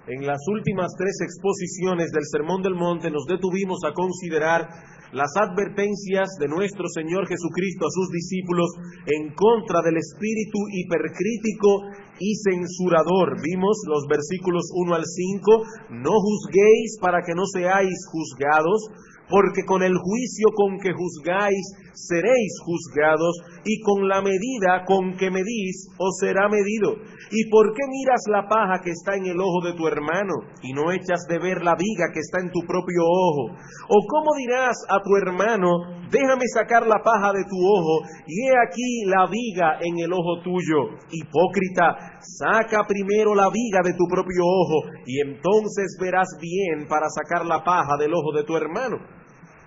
En las últimas 3 exposiciones del Sermón del Monte nos detuvimos a considerar las advertencias de nuestro Señor Jesucristo a sus discípulos en contra del espíritu hipercrítico y censurador. Vimos los versículos 1 al 5, no juzguéis para que no seáis juzgados, porque con el juicio con que juzgáis seréis juzgados, y con la medida con que medís os será medido. ¿Y por qué miras la paja que está en el ojo de tu hermano, y no echas de ver la viga que está en tu propio ojo? ¿O cómo dirás a tu hermano, déjame sacar la paja de tu ojo, y he aquí la viga en el ojo tuyo? Hipócrita, saca primero la viga de tu propio ojo, y entonces verás bien para sacar la paja del ojo de tu hermano.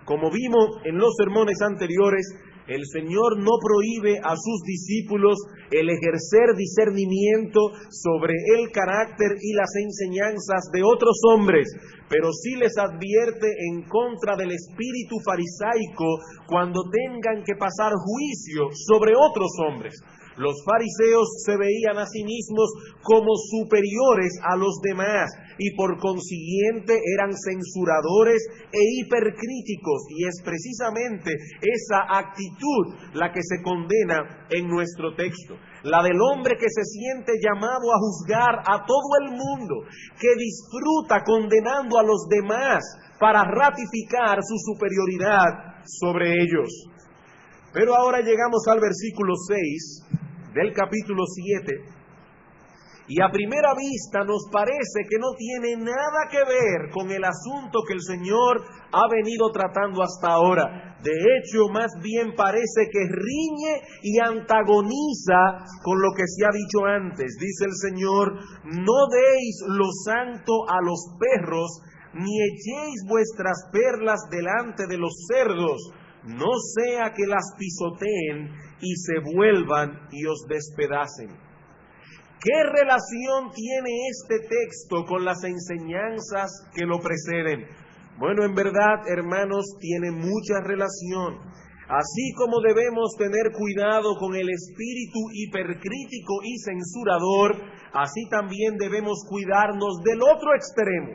Como vimos en los sermones anteriores, el Señor no prohíbe a sus discípulos el ejercer discernimiento sobre el carácter y las enseñanzas de otros hombres, pero sí les advierte en contra del espíritu farisaico cuando tengan que pasar juicio sobre otros hombres. Los fariseos se veían a sí mismos como superiores a los demás y por consiguiente eran censuradores e hipercríticos, y es precisamente esa actitud la que se condena en nuestro texto. La del hombre que se siente llamado a juzgar a todo el mundo, que disfruta condenando a los demás para ratificar su superioridad sobre ellos. Pero ahora llegamos al versículo 6 del capítulo 7, y a primera vista nos parece que no tiene nada que ver con el asunto que el Señor ha venido tratando hasta ahora. De hecho, más bien parece que riñe y antagoniza con lo que se ha dicho antes. Dice el Señor, no deis lo santo a los perros, ni echéis vuestras perlas delante de los cerdos, no sea que las pisoteen y se vuelvan y os despedacen. ¿Qué relación tiene este texto con las enseñanzas que lo preceden? Bueno, en verdad, hermanos, tiene mucha relación. Así como debemos tener cuidado con el espíritu hipercrítico y censurador, así también debemos cuidarnos del otro extremo.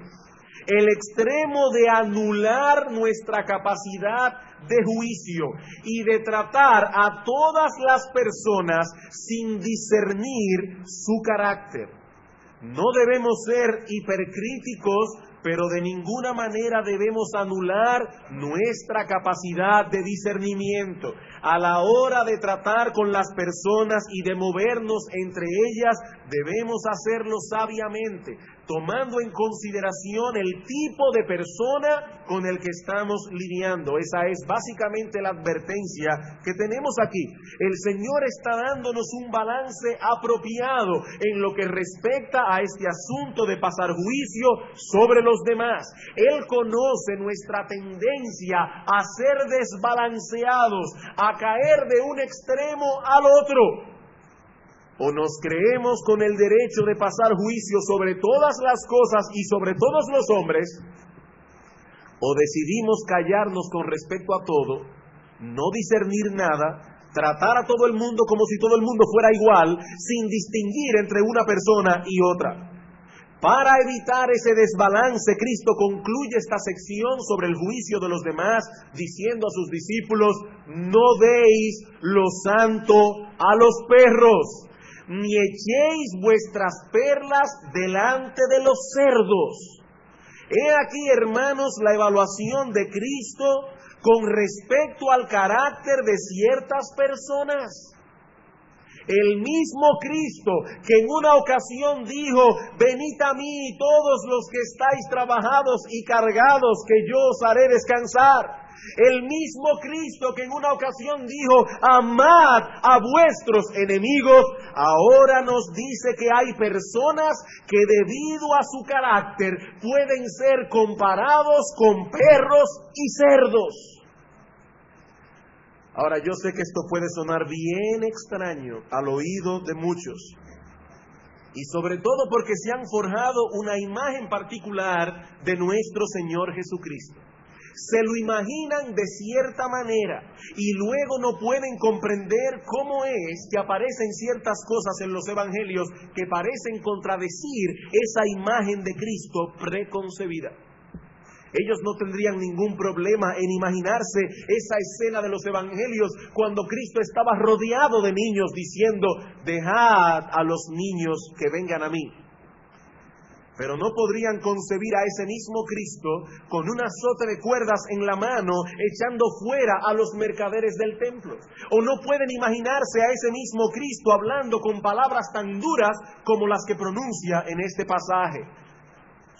El extremo de anular nuestra capacidad de juicio y de tratar a todas las personas sin discernir su carácter. No debemos ser hipercríticos, pero de ninguna manera debemos anular nuestra capacidad de discernimiento. A la hora de tratar con las personas y de movernos entre ellas, debemos hacerlo sabiamente, tomando en consideración el tipo de persona con el que estamos lidiando. Esa es básicamente la advertencia que tenemos aquí. El Señor está dándonos un balance apropiado en lo que respecta a este asunto de pasar juicio sobre los demás. Él conoce nuestra tendencia a ser desbalanceados, a caer de un extremo al otro. O nos creemos con el derecho de pasar juicio sobre todas las cosas y sobre todos los hombres, o decidimos callarnos con respecto a todo, no discernir nada, tratar a todo el mundo como si todo el mundo fuera igual, sin distinguir entre una persona y otra. Para evitar ese desbalance, Cristo concluye esta sección sobre el juicio de los demás, diciendo a sus discípulos, no deis lo santo a los perros, ni echéis vuestras perlas delante de los cerdos. He aquí, hermanos, la evaluación de Cristo con respecto al carácter de ciertas personas. El mismo Cristo que en una ocasión dijo, venid a mí todos los que estáis trabajados y cargados, que yo os haré descansar. El mismo Cristo que en una ocasión dijo, amad a vuestros enemigos, ahora nos dice que hay personas que debido a su carácter pueden ser comparados con perros y cerdos. Ahora, yo sé que esto puede sonar bien extraño al oído de muchos, y sobre todo porque se han forjado una imagen particular de nuestro Señor Jesucristo. se lo imaginan de cierta manera y luego no pueden comprender cómo es que aparecen ciertas cosas en los evangelios que parecen contradecir esa imagen de Cristo preconcebida. Ellos no tendrían ningún problema en imaginarse esa escena de los evangelios cuando Cristo estaba rodeado de niños diciendo: dejad a los niños que vengan a mí. Pero no podrían concebir a ese mismo Cristo con un azote de cuerdas en la mano echando fuera a los mercaderes del templo. O no pueden imaginarse a ese mismo Cristo hablando con palabras tan duras como las que pronuncia en este pasaje.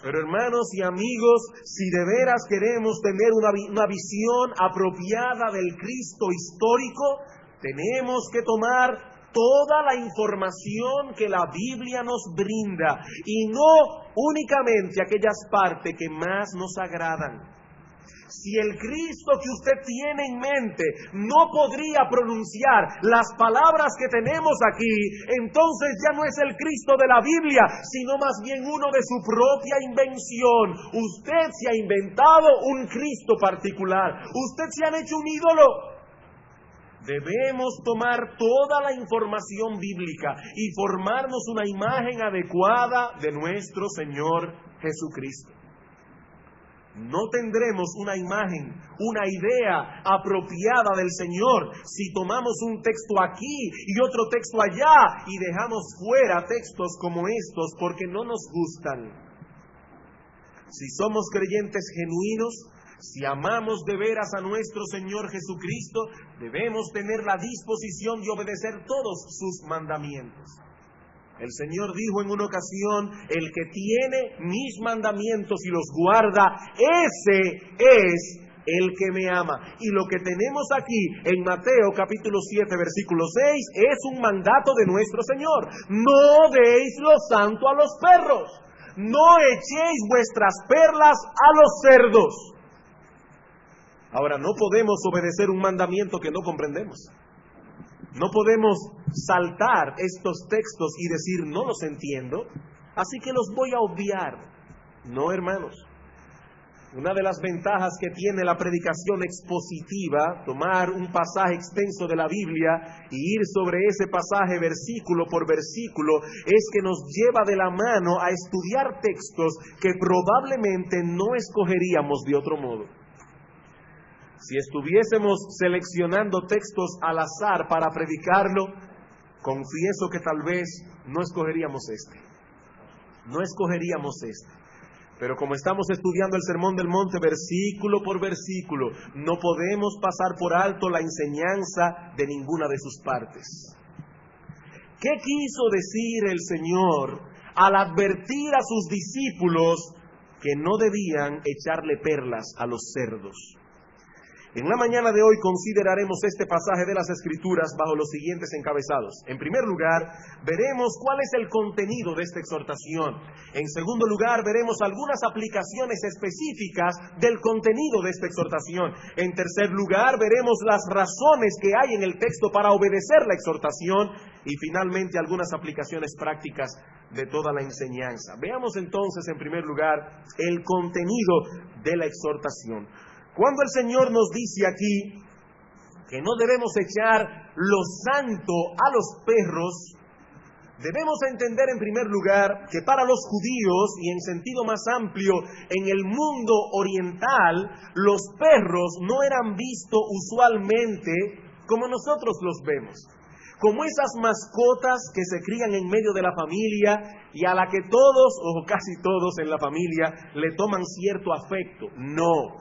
Pero hermanos y amigos, si de veras queremos tener una visión apropiada del Cristo histórico, tenemos que tomar toda la información que la Biblia nos brinda y no únicamente aquellas partes que más nos agradan. Si el Cristo que usted tiene en mente no podría pronunciar las palabras que tenemos aquí, entonces ya no es el Cristo de la Biblia, sino más bien uno de su propia invención. Usted se ha inventado un Cristo particular. Usted se ha hecho un ídolo. Debemos tomar toda la información bíblica y formarnos una imagen adecuada de nuestro Señor Jesucristo. No tendremos una imagen, una idea apropiada del Señor si tomamos un texto aquí y otro texto allá y dejamos fuera textos como estos porque no nos gustan. Si somos creyentes genuinos, si amamos de veras a nuestro Señor Jesucristo, debemos tener la disposición de obedecer todos sus mandamientos. El Señor dijo en una ocasión: el que tiene mis mandamientos y los guarda, ese es el que me ama. Y lo que tenemos aquí en Mateo capítulo 7 versículo 6 es un mandato de nuestro Señor: no deis lo santo a los perros, no echéis vuestras perlas a los cerdos. Ahora, no podemos obedecer un mandamiento que no comprendemos. No podemos saltar estos textos y decir: no los entiendo, así que los voy a obviar. No, hermanos. Una de las ventajas que tiene la predicación expositiva, tomar un pasaje extenso de la Biblia y ir sobre ese pasaje versículo por versículo, es que nos lleva de la mano a estudiar textos que probablemente no escogeríamos de otro modo. Si estuviésemos seleccionando textos al azar para predicarlo, confieso que tal vez no escogeríamos este. Pero como estamos estudiando el Sermón del Monte versículo por versículo, no podemos pasar por alto la enseñanza de ninguna de sus partes. ¿Qué quiso decir el Señor al advertir a sus discípulos que no debían echarle perlas a los cerdos? En la mañana de hoy consideraremos este pasaje de las Escrituras bajo los siguientes encabezados. En primer lugar, veremos cuál es el contenido de esta exhortación. En segundo lugar, veremos algunas aplicaciones específicas del contenido de esta exhortación. En tercer lugar, veremos las razones que hay en el texto para obedecer la exhortación. Y finalmente, algunas aplicaciones prácticas de toda la enseñanza. Veamos entonces, en primer lugar, el contenido de la exhortación. Cuando el Señor nos dice aquí que no debemos echar lo santo a los perros, debemos entender en primer lugar que para los judíos, y en sentido más amplio en el mundo oriental, los perros no eran vistos usualmente como nosotros los vemos, como esas mascotas que se crían en medio de la familia y a la que todos o casi todos en la familia le toman cierto afecto. No.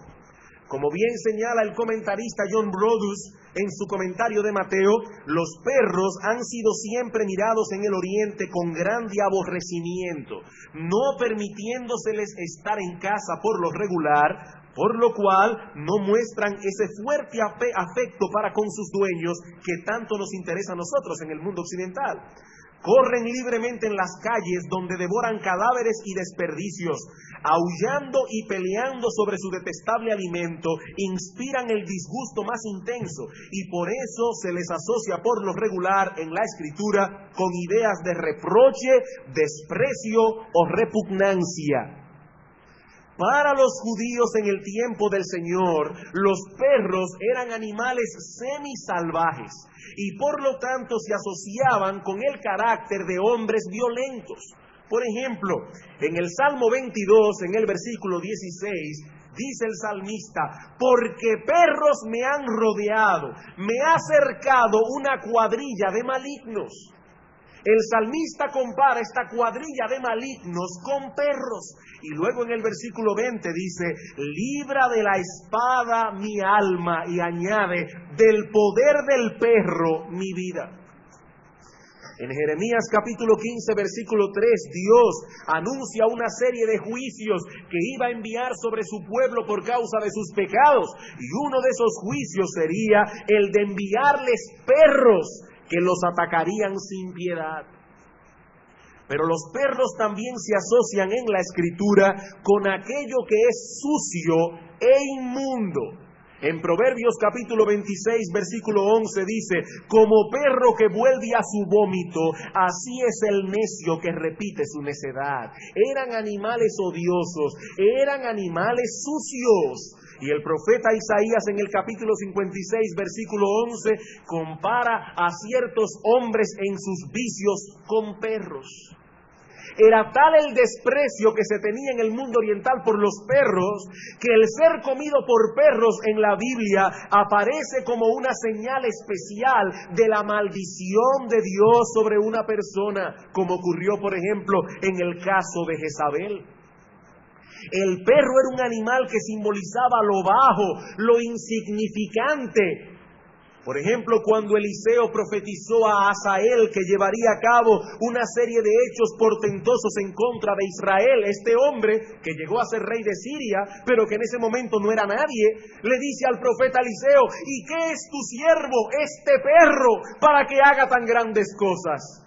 Como bien señala el comentarista John Brodus en su comentario de Mateo, los perros han sido siempre mirados en el Oriente con grande aborrecimiento, no permitiéndoseles estar en casa por lo regular, por lo cual no muestran ese fuerte afecto para con sus dueños que tanto nos interesa a nosotros en el mundo occidental. Corren libremente en las calles donde devoran cadáveres y desperdicios, aullando y peleando sobre su detestable alimento, inspiran el disgusto más intenso y por eso se les asocia por lo regular en la Escritura con ideas de reproche, desprecio o repugnancia. Para los judíos en el tiempo del Señor, los perros eran animales semisalvajes y por lo tanto se asociaban con el carácter de hombres violentos. Por ejemplo, en el Salmo 22, en el versículo 16, dice el salmista: porque perros me han rodeado, me ha cercado una cuadrilla de malignos. El salmista compara esta cuadrilla de malignos con perros. Y luego en el versículo 20 dice: libra de la espada mi alma, y añade: del poder del perro mi vida. En Jeremías capítulo 15, versículo 3, Dios anuncia una serie de juicios que iba a enviar sobre su pueblo por causa de sus pecados. Y uno de esos juicios sería el de enviarles perros que los atacarían sin piedad. Pero los perros también se asocian en la Escritura con aquello que es sucio e inmundo. En Proverbios capítulo 26, versículo 11 dice: como perro que vuelve a su vómito, así es el necio que repite su necedad. Eran animales odiosos, eran animales sucios. Y el profeta Isaías en el capítulo 56, versículo 11, compara a ciertos hombres en sus vicios con perros. Era tal el desprecio que se tenía en el mundo oriental por los perros, que el ser comido por perros en la Biblia aparece como una señal especial de la maldición de Dios sobre una persona, como ocurrió, por ejemplo, en el caso de Jezabel. El perro era un animal que simbolizaba lo bajo, lo insignificante. Por ejemplo, cuando Eliseo profetizó a Hazael que llevaría a cabo una serie de hechos portentosos en contra de Israel, este hombre que llegó a ser rey de Siria, pero que en ese momento no era nadie, le dice al profeta Eliseo: ¿y qué es tu siervo, este perro, para que haga tan grandes cosas?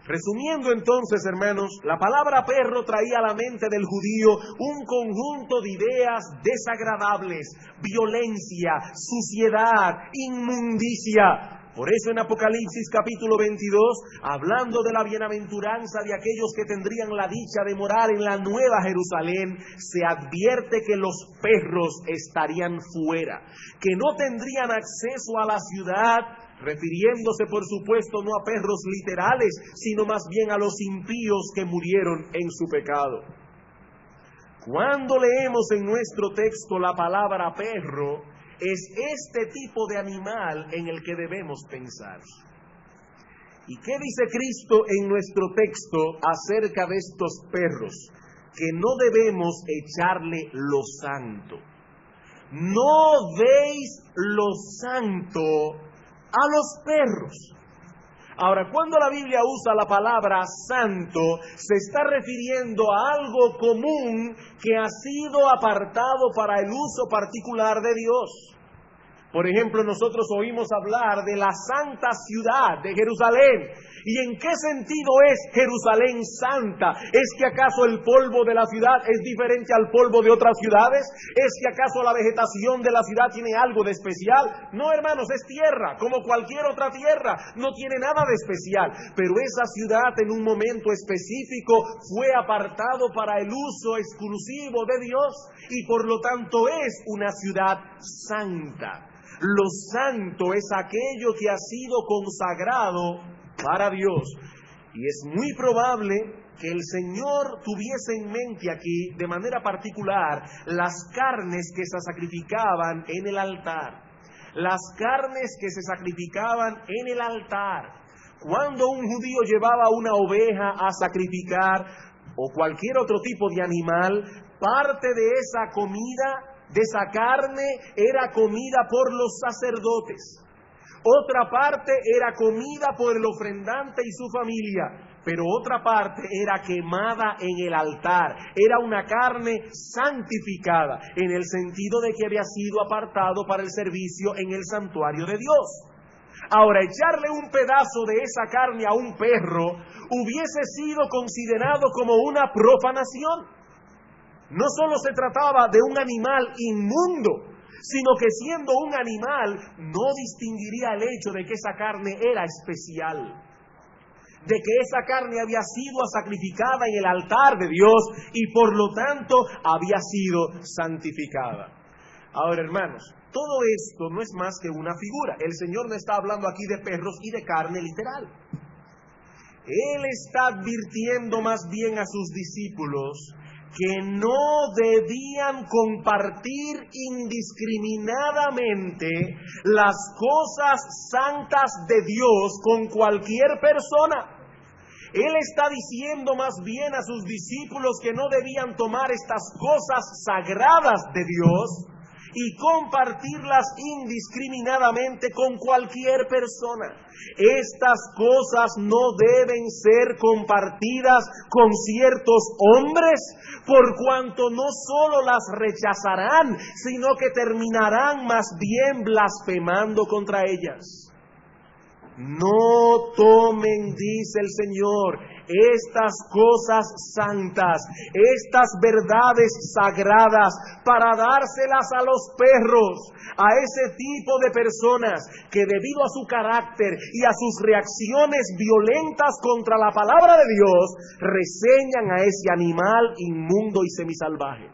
Resumiendo entonces, hermanos, la palabra perro traía a la mente del judío un conjunto de ideas desagradables: violencia, suciedad, inmundicia. Por eso en Apocalipsis capítulo 22, hablando de la bienaventuranza de aquellos que tendrían la dicha de morar en la nueva Jerusalén, se advierte que los perros estarían fuera, que no tendrían acceso a la ciudad, refiriéndose por supuesto no a perros literales, sino más bien a los impíos que murieron en su pecado. Cuando leemos en nuestro texto la palabra perro, es este tipo de animal en el que debemos pensar. ¿Y qué dice Cristo en nuestro texto acerca de estos perros? Que no debemos echarle lo santo. No deis lo santo a los perros. Ahora, cuando la Biblia usa la palabra santo, se está refiriendo a algo común que ha sido apartado para el uso particular de Dios. Por ejemplo, nosotros oímos hablar de la santa ciudad de Jerusalén. ¿Y en qué sentido es Jerusalén santa? ¿Es que acaso el polvo de la ciudad es diferente al polvo de otras ciudades? ¿Es que acaso la vegetación de la ciudad tiene algo de especial? No, hermanos, es tierra, como cualquier otra tierra, no tiene nada de especial. Pero esa ciudad en un momento específico fue apartado para el uso exclusivo de Dios y por lo tanto es una ciudad santa. Lo santo es aquello que ha sido consagrado para Dios. Y es muy probable que el Señor tuviese en mente aquí, de manera particular, las carnes que se sacrificaban en el altar. Las carnes que se sacrificaban en el altar. Cuando un judío llevaba una oveja a sacrificar, o cualquier otro tipo de animal, parte de esa comida, de esa carne, era comida por los sacerdotes. Otra parte era comida por el ofrendante y su familia, pero otra parte era quemada en el altar. Era una carne santificada, en el sentido de que había sido apartado para el servicio en el santuario de Dios. Ahora, echarle un pedazo de esa carne a un perro hubiese sido considerado como una profanación. No solo se trataba de un animal inmundo, sino que siendo un animal no distinguiría el hecho de que esa carne era especial. de que esa carne había sido sacrificada en el altar de Dios y por lo tanto había sido santificada. Ahora, hermanos, todo esto no es más que una figura. El Señor no está hablando aquí de perros y de carne literal. Él está advirtiendo más bien a sus discípulos que no debían compartir indiscriminadamente las cosas santas de Dios con cualquier persona. Él está diciendo más bien a sus discípulos que no debían tomar estas cosas sagradas de Dios y compartirlas indiscriminadamente con cualquier persona. Estas cosas no deben ser compartidas con ciertos hombres, por cuanto no solo las rechazarán, sino que terminarán más bien blasfemando contra ellas. No tomen, dice el Señor, estas cosas santas, estas verdades sagradas, para dárselas a los perros, a ese tipo de personas que debido a su carácter y a sus reacciones violentas contra la palabra de Dios, reseñan a ese animal inmundo y semisalvaje.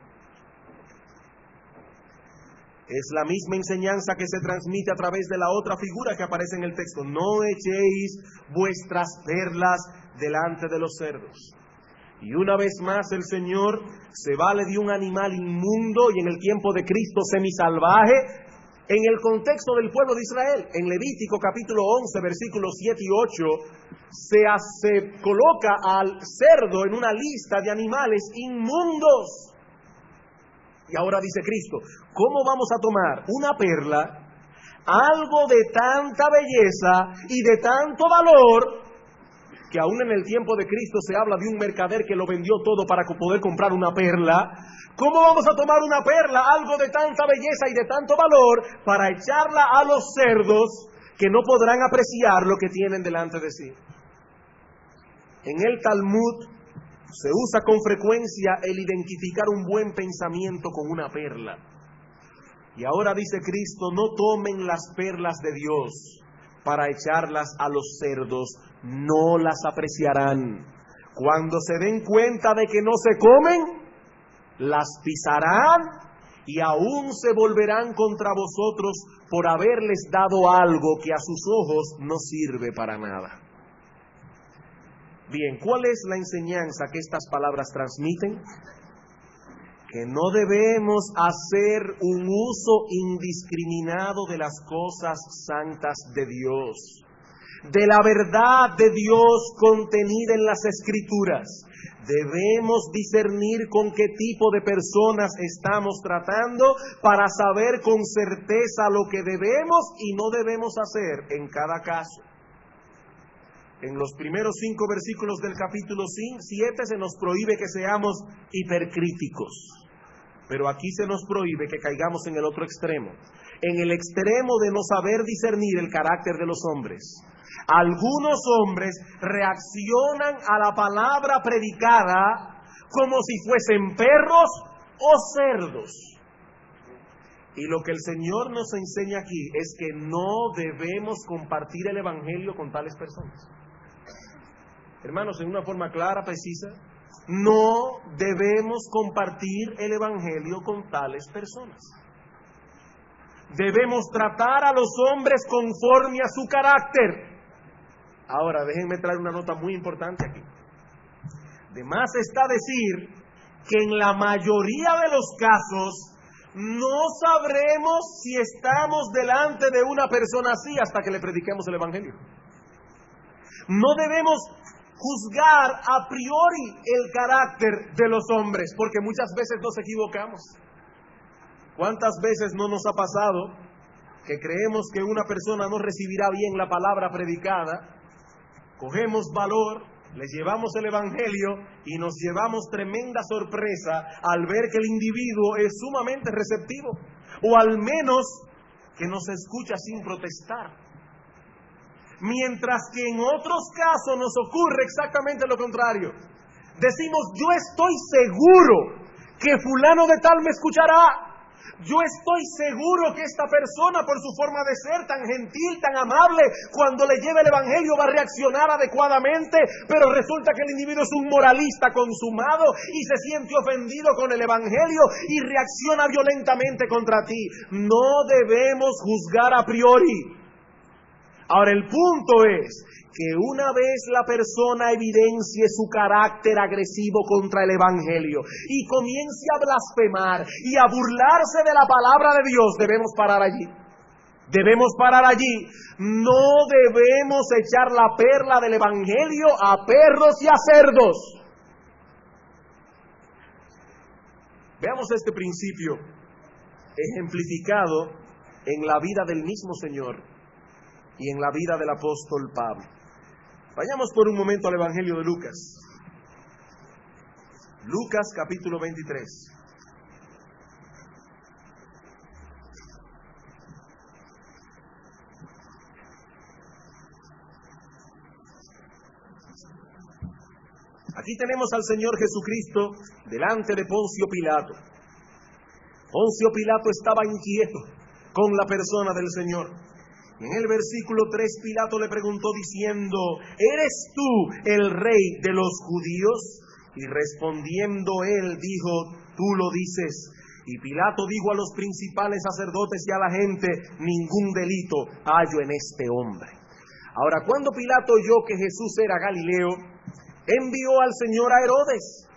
Es la misma enseñanza que se transmite a través de la otra figura que aparece en el texto. No echéis vuestras perlas delante de los cerdos. Y una vez más el Señor se vale de un animal inmundo y en el tiempo de Cristo semisalvaje en el contexto del pueblo de Israel. En Levítico capítulo 11 versículos 7 y 8 se coloca al cerdo en una lista de animales inmundos. Y ahora dice Cristo, ¿cómo vamos a tomar una perla, algo de tanta belleza y de tanto valor, que aún en el tiempo de Cristo se habla de un mercader que lo vendió todo para poder comprar una perla? ¿Cómo vamos a tomar una perla, algo de tanta belleza y de tanto valor, para echarla a los cerdos que no podrán apreciar lo que tienen delante de sí? En el Talmud se usa con frecuencia el identificar un buen pensamiento con una perla. Y ahora dice Cristo, no tomen las perlas de Dios para echarlas a los cerdos, no las apreciarán. Cuando se den cuenta de que no se comen, las pisarán y aún se volverán contra vosotros por haberles dado algo que a sus ojos no sirve para nada. Bien, ¿cuál es la enseñanza que estas palabras transmiten? Que no debemos hacer un uso indiscriminado de las cosas santas de Dios, de la verdad de Dios contenida en las Escrituras. Debemos discernir con qué tipo de personas estamos tratando para saber con certeza lo que debemos y no debemos hacer en cada caso. En los primeros 5 versículos del capítulo 7 se nos prohíbe que seamos hipercríticos. Pero aquí se nos prohíbe que caigamos en el otro extremo. En el extremo de no saber discernir el carácter de los hombres. Algunos hombres reaccionan a la palabra predicada como si fuesen perros o cerdos. Y lo que el Señor nos enseña aquí es que no debemos compartir el Evangelio con tales personas. Hermanos, en una forma clara, precisa, no debemos compartir el Evangelio con tales personas. Debemos tratar a los hombres conforme a su carácter. Ahora, déjenme traer una nota muy importante aquí. De más está decir que en la mayoría de los casos no sabremos si estamos delante de una persona así hasta que le prediquemos el Evangelio. No debemos juzgar a priori el carácter de los hombres, porque muchas veces nos equivocamos. ¿Cuántas veces no nos ha pasado que creemos que una persona no recibirá bien la palabra predicada? Cogemos valor, le llevamos el Evangelio y nos llevamos tremenda sorpresa al ver que el individuo es sumamente receptivo, o al menos que nos escucha sin protestar. Mientras que en otros casos nos ocurre exactamente lo contrario. Decimos, yo estoy seguro que fulano de tal me escuchará, Yo estoy seguro que esta persona, por su forma de ser tan gentil, tan amable, cuando le lleve el evangelio va a reaccionar adecuadamente, pero resulta que el individuo es un moralista consumado y se siente ofendido con el evangelio y reacciona violentamente contra ti. No debemos juzgar a priori. Ahora, el punto es que una vez la persona evidencie su carácter agresivo contra el evangelio y comience a blasfemar y a burlarse de la palabra de Dios, debemos parar allí. Debemos parar allí. No debemos echar la perla del evangelio a perros y a cerdos. Veamos este principio ejemplificado en la vida del mismo Señor y en la vida del apóstol Pablo. Vayamos por un momento al Evangelio de Lucas. Lucas capítulo 23. Aquí tenemos al Señor Jesucristo delante de Poncio Pilato. Poncio Pilato estaba inquieto con la persona del Señor. En el versículo 3 Pilato le preguntó diciendo: ¿eres tú el rey de los judíos? Y respondiendo él dijo: tú lo dices. Y Pilato dijo a los principales sacerdotes y a la gente: ningún delito hallo en este hombre. Ahora, cuando Pilato oyó que Jesús era Galileo, envió al Señor a Herodes.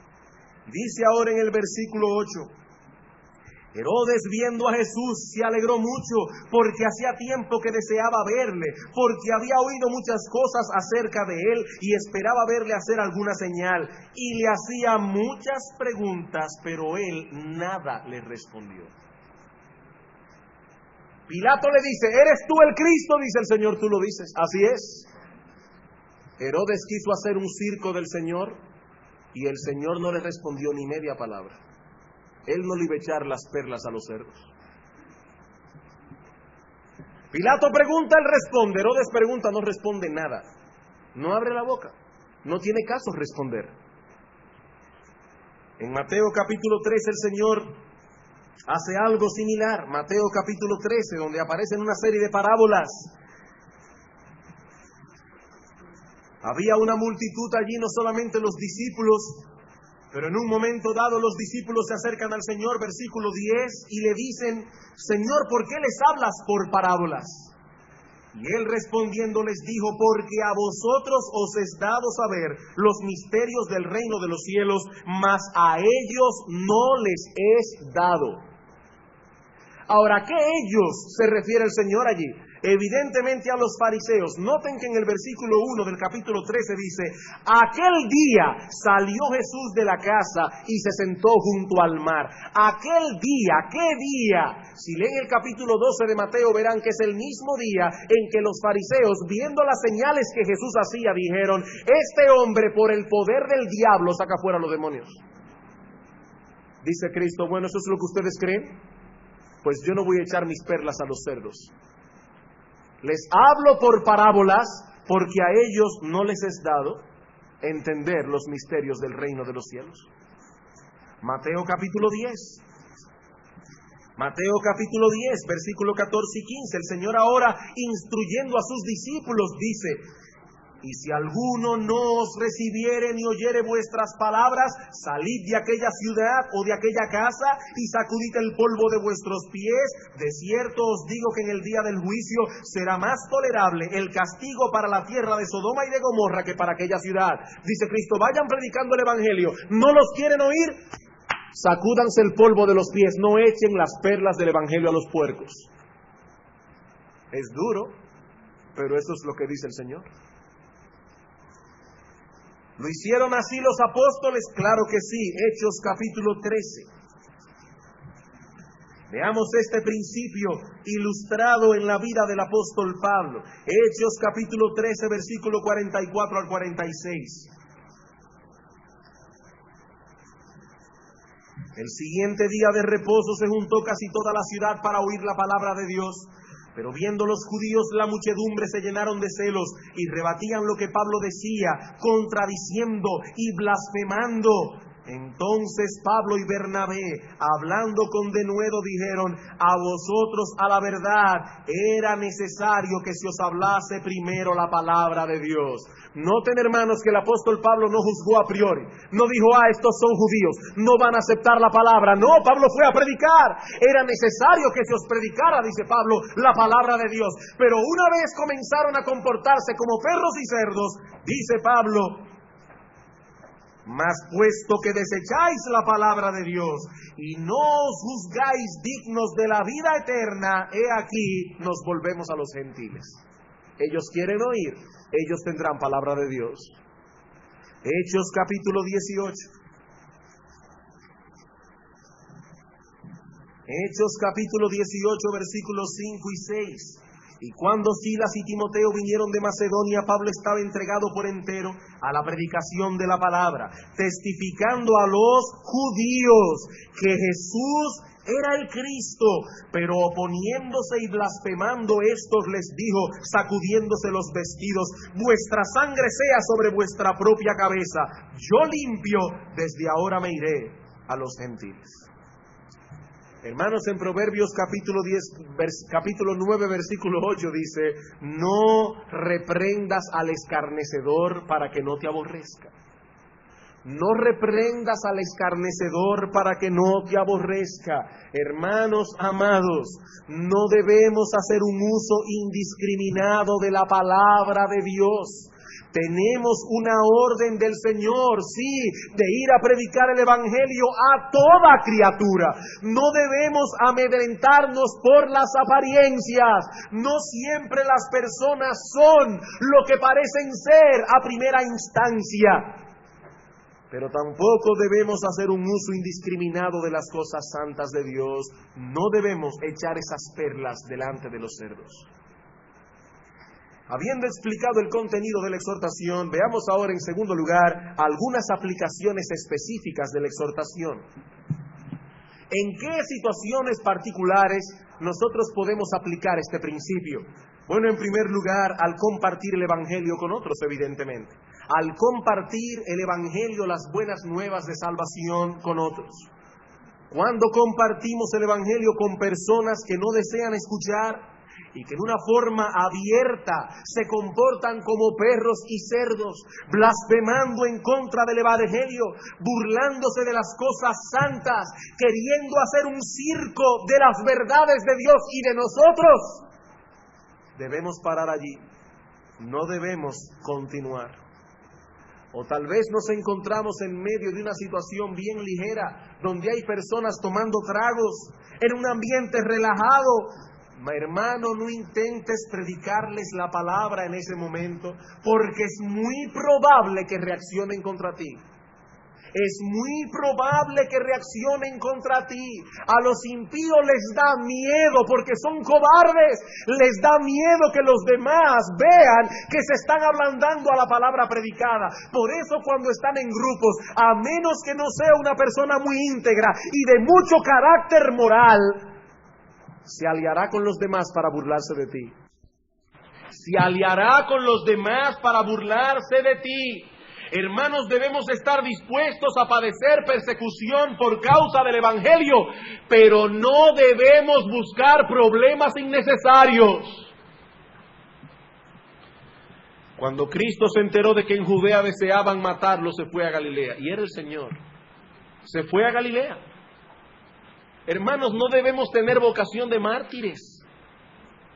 Dice ahora en el versículo 8: Herodes, viendo a Jesús, se alegró mucho, porque hacía tiempo que deseaba verle, porque había oído muchas cosas acerca de él y esperaba verle hacer alguna señal. Y le hacía muchas preguntas, pero él nada le respondió. Pilato le dice: ¿eres tú el Cristo? Dice el Señor: tú lo dices. Así es. Herodes quiso hacer un circo del Señor y el Señor no le respondió ni media palabra. Él no le iba a echar las perlas a los cerdos. Pilato pregunta, él responde. Herodes pregunta, no responde nada. No abre la boca. No tiene caso responder. En Mateo capítulo 13 el Señor hace algo similar. Mateo capítulo 13, donde aparecen una serie de parábolas. Había una multitud allí, no solamente los discípulos, pero en un momento dado los discípulos se acercan al Señor, versículo 10, y le dicen: Señor, ¿por qué les hablas por parábolas? Y él respondiendo les dijo: porque a vosotros os es dado saber los misterios del reino de los cielos, mas a ellos no les es dado. Ahora, ¿a qué ellos se refiere el Señor allí? Evidentemente a los fariseos. Noten que en el versículo 1 del capítulo 13 dice: aquel día salió Jesús de la casa y se sentó junto al mar. Aquel día, ¿qué día? Si leen el capítulo 12 de Mateo verán que es el mismo día en que los fariseos, viendo las señales que Jesús hacía, dijeron: este hombre por el poder del diablo saca fuera a los demonios. Dice Cristo: bueno, ¿eso es lo que ustedes creen? Pues yo no voy a echar mis perlas a los cerdos. Les hablo por parábolas porque a ellos no les es dado entender los misterios del reino de los cielos. Mateo capítulo 10. Mateo capítulo 10, versículo 14 y 15. El Señor ahora, instruyendo a sus discípulos, dice: y si alguno no os recibiere ni oyere vuestras palabras, salid de aquella ciudad o de aquella casa y sacudid el polvo de vuestros pies. De cierto os digo que en el día del juicio será más tolerable el castigo para la tierra de Sodoma y de Gomorra que para aquella ciudad. Dice Cristo: vayan predicando el evangelio. ¿No los quieren oír? Sacúdanse el polvo de los pies. No echen las perlas del evangelio a los puercos. Es duro, pero eso es lo que dice el Señor. ¿Lo hicieron así los apóstoles? Claro que sí. Hechos capítulo 13. Veamos este principio ilustrado en la vida del apóstol Pablo. Hechos capítulo 13, versículo 44 al 46. El siguiente día de reposo se juntó casi toda la ciudad para oír la palabra de Dios. Pero viendo los judíos la muchedumbre se llenaron de celos y rebatían lo que Pablo decía, contradiciendo y blasfemando. Entonces Pablo y Bernabé, hablando con denuedo, dijeron: a vosotros a la verdad era necesario que se os hablase primero la palabra de Dios. Noten, hermanos, que el apóstol Pablo no juzgó a priori, no dijo: estos son judíos, no van a aceptar la palabra. No, Pablo fue a predicar. Era necesario que se os predicara, dice Pablo, la palabra de Dios. Pero una vez comenzaron a comportarse como perros y cerdos, dice Pablo: mas puesto que desecháis la palabra de Dios y no os juzgáis dignos de la vida eterna, he aquí nos volvemos a los gentiles. Ellos quieren oír, ellos tendrán palabra de Dios. Hechos capítulo 18. Hechos capítulo 18, versículos 5 y 6. Y cuando Silas y Timoteo vinieron de Macedonia, Pablo estaba entregado por entero a la predicación de la palabra, testificando a los judíos que Jesús era el Cristo. Pero oponiéndose y blasfemando, estos les dijo, sacudiéndose los vestidos: vuestra sangre sea sobre vuestra propia cabeza. Yo limpio, desde ahora me iré a los gentiles. Hermanos, en Proverbios capítulo 9, versículo 8 dice: no reprendas al escarnecedor para que no te aborrezca. No reprendas al escarnecedor para que no te aborrezca. Hermanos amados, no debemos hacer un uso indiscriminado de la palabra de Dios. Tenemos una orden del Señor, sí, de ir a predicar el Evangelio a toda criatura. No debemos amedrentarnos por las apariencias. No siempre las personas son lo que parecen ser a primera instancia. Pero tampoco debemos hacer un uso indiscriminado de las cosas santas de Dios. No debemos echar esas perlas delante de los cerdos. Habiendo explicado el contenido de la exhortación, veamos ahora en segundo lugar algunas aplicaciones específicas de la exhortación. ¿En qué situaciones particulares nosotros podemos aplicar este principio? Bueno, en primer lugar, al compartir el Evangelio con otros, evidentemente. Al compartir el Evangelio, las buenas nuevas de salvación con otros. Cuando compartimos el Evangelio con personas que no desean escuchar y que de una forma abierta se comportan como perros y cerdos, blasfemando en contra del Evangelio, burlándose de las cosas santas, queriendo hacer un circo de las verdades de Dios y de nosotros, debemos parar allí. No debemos continuar. O tal vez nos encontramos en medio de una situación bien ligera, donde hay personas tomando tragos, en un ambiente relajado. Hermano, no intentes predicarles la palabra en ese momento, porque es muy probable que reaccionen contra ti. Es muy probable que reaccionen contra ti. A los impíos les da miedo porque son cobardes. Les da miedo que los demás vean que se están ablandando a la palabra predicada. Por eso cuando están en grupos, a menos que no sea una persona muy íntegra y de mucho carácter moral, se aliará con los demás para burlarse de ti. Se aliará con los demás para burlarse de ti. Hermanos, debemos estar dispuestos a padecer persecución por causa del Evangelio, pero no debemos buscar problemas innecesarios. Cuando Cristo se enteró de que en Judea deseaban matarlo, se fue a Galilea, y era el Señor. Se fue a Galilea. Hermanos, no debemos tener vocación de mártires.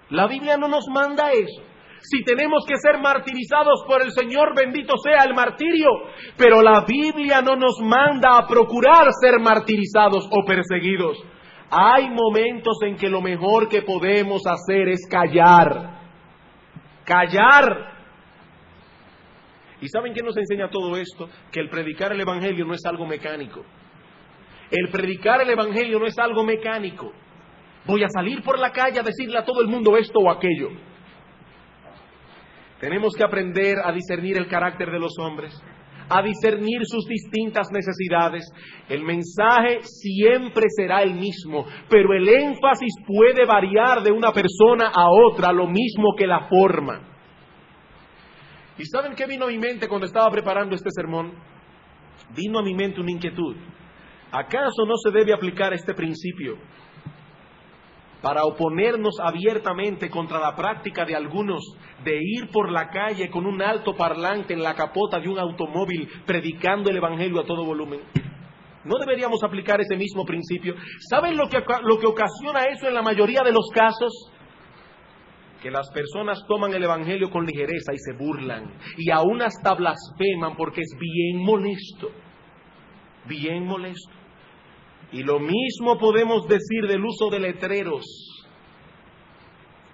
La Biblia no nos manda eso. Si tenemos que ser martirizados por el Señor, bendito sea el martirio. Pero la Biblia no nos manda a procurar ser martirizados o perseguidos. Hay momentos en que lo mejor que podemos hacer es callar. Callar. ¿Y saben qué nos enseña todo esto? Que el predicar el Evangelio no es algo mecánico. El predicar el Evangelio no es algo mecánico. Voy a salir por la calle a decirle a todo el mundo esto o aquello. Tenemos que aprender a discernir el carácter de los hombres, a discernir sus distintas necesidades. El mensaje siempre será el mismo, pero el énfasis puede variar de una persona a otra, lo mismo que la forma. ¿Y saben qué vino a mi mente cuando estaba preparando este sermón? vino a mi mente una inquietud. ¿Acaso no se debe aplicar este principio para oponernos abiertamente contra la práctica de algunos de ir por la calle con un alto parlante en la capota de un automóvil predicando el evangelio a todo volumen? ¿No deberíamos aplicar ese mismo principio? ¿Saben lo que ocasiona eso en la mayoría de los casos? Que las personas toman el evangelio con ligereza y se burlan, y aún hasta blasfeman porque es bien molesto, bien molesto. Y lo mismo podemos decir del uso de letreros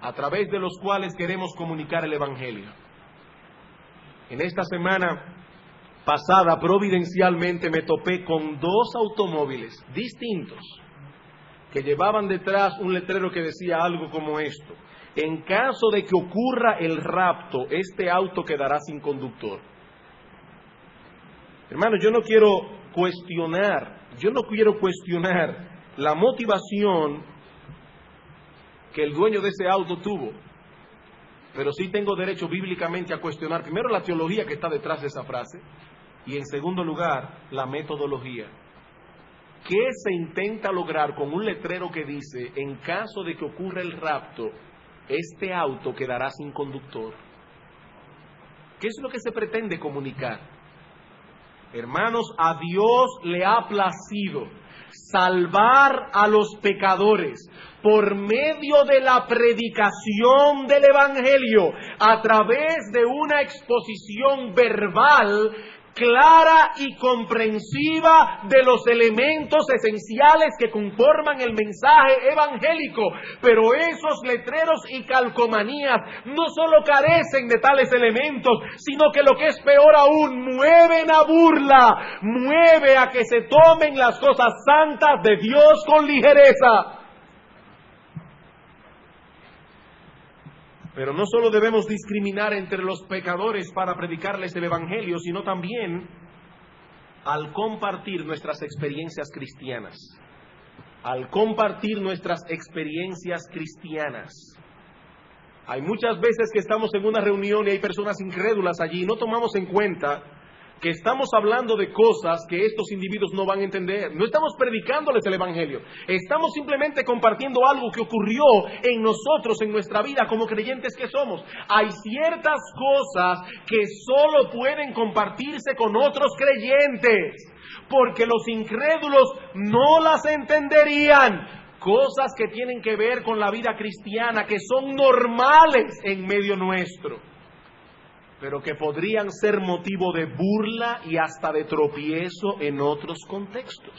a través de los cuales queremos comunicar el evangelio. En esta semana pasada, providencialmente, me topé con 2 automóviles distintos que llevaban detrás un letrero que decía algo como esto: en caso de que ocurra el rapto, este auto quedará sin conductor. Hermano, yo no quiero cuestionar la motivación que el dueño de ese auto tuvo, pero sí tengo derecho bíblicamente a cuestionar primero la teología que está detrás de esa frase y en segundo lugar la metodología. ¿Qué se intenta lograr con un letrero que dice en caso de que ocurra el rapto, este auto quedará sin conductor? ¿Qué es lo que se pretende comunicar? Hermanos, a Dios le ha placido salvar a los pecadores por medio de la predicación del evangelio a través de una exposición verbal clara y comprensiva de los elementos esenciales que conforman el mensaje evangélico. Pero esos letreros y calcomanías no solo carecen de tales elementos, sino que lo que es peor aún, mueven a burla, mueve a que se tomen las cosas santas de Dios con ligereza. Pero no solo debemos discriminar entre los pecadores para predicarles el evangelio, sino también al compartir nuestras experiencias cristianas. Al compartir nuestras experiencias cristianas. Hay muchas veces que estamos en una reunión y hay personas incrédulas allí y no tomamos en cuenta que estamos hablando de cosas que estos individuos no van a entender. No estamos predicándoles el evangelio. Estamos simplemente compartiendo algo que ocurrió en nosotros, en nuestra vida, como creyentes que somos. Hay ciertas cosas que solo pueden compartirse con otros creyentes, porque los incrédulos no las entenderían. Cosas que tienen que ver con la vida cristiana, que son normales en medio nuestro, pero que podrían ser motivo de burla y hasta de tropiezo en otros contextos.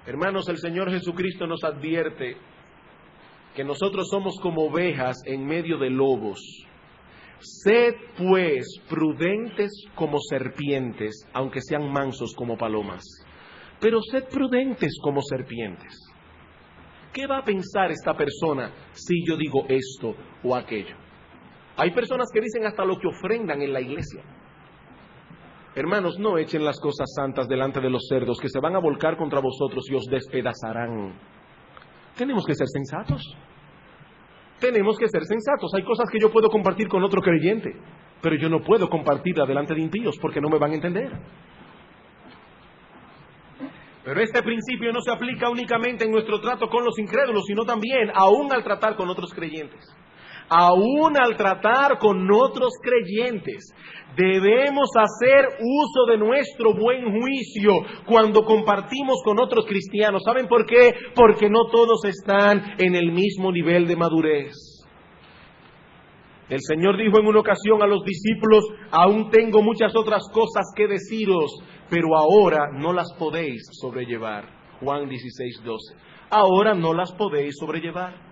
Hermanos, el Señor Jesucristo nos advierte que nosotros somos como ovejas en medio de lobos. Sed pues prudentes como serpientes, aunque sean mansos como palomas. Pero sed prudentes como serpientes. ¿Qué va a pensar esta persona si yo digo esto o aquello? Hay personas que dicen hasta lo que ofrendan en la iglesia. Hermanos, no echen las cosas santas delante de los cerdos, que se van a volcar contra vosotros y os despedazarán. Tenemos que ser sensatos. Tenemos que ser sensatos. Hay cosas que yo puedo compartir con otro creyente, pero yo no puedo compartirla delante de impíos porque no me van a entender. Pero este principio no se aplica únicamente en nuestro trato con los incrédulos, sino también aún al tratar con otros creyentes. Aún al tratar con otros creyentes, debemos hacer uso de nuestro buen juicio cuando compartimos con otros cristianos. ¿Saben por qué? Porque no todos están en el mismo nivel de madurez. El Señor dijo en una ocasión a los discípulos: aún tengo muchas otras cosas que deciros, pero ahora no las podéis sobrellevar. Juan 16:12. Ahora no las podéis sobrellevar.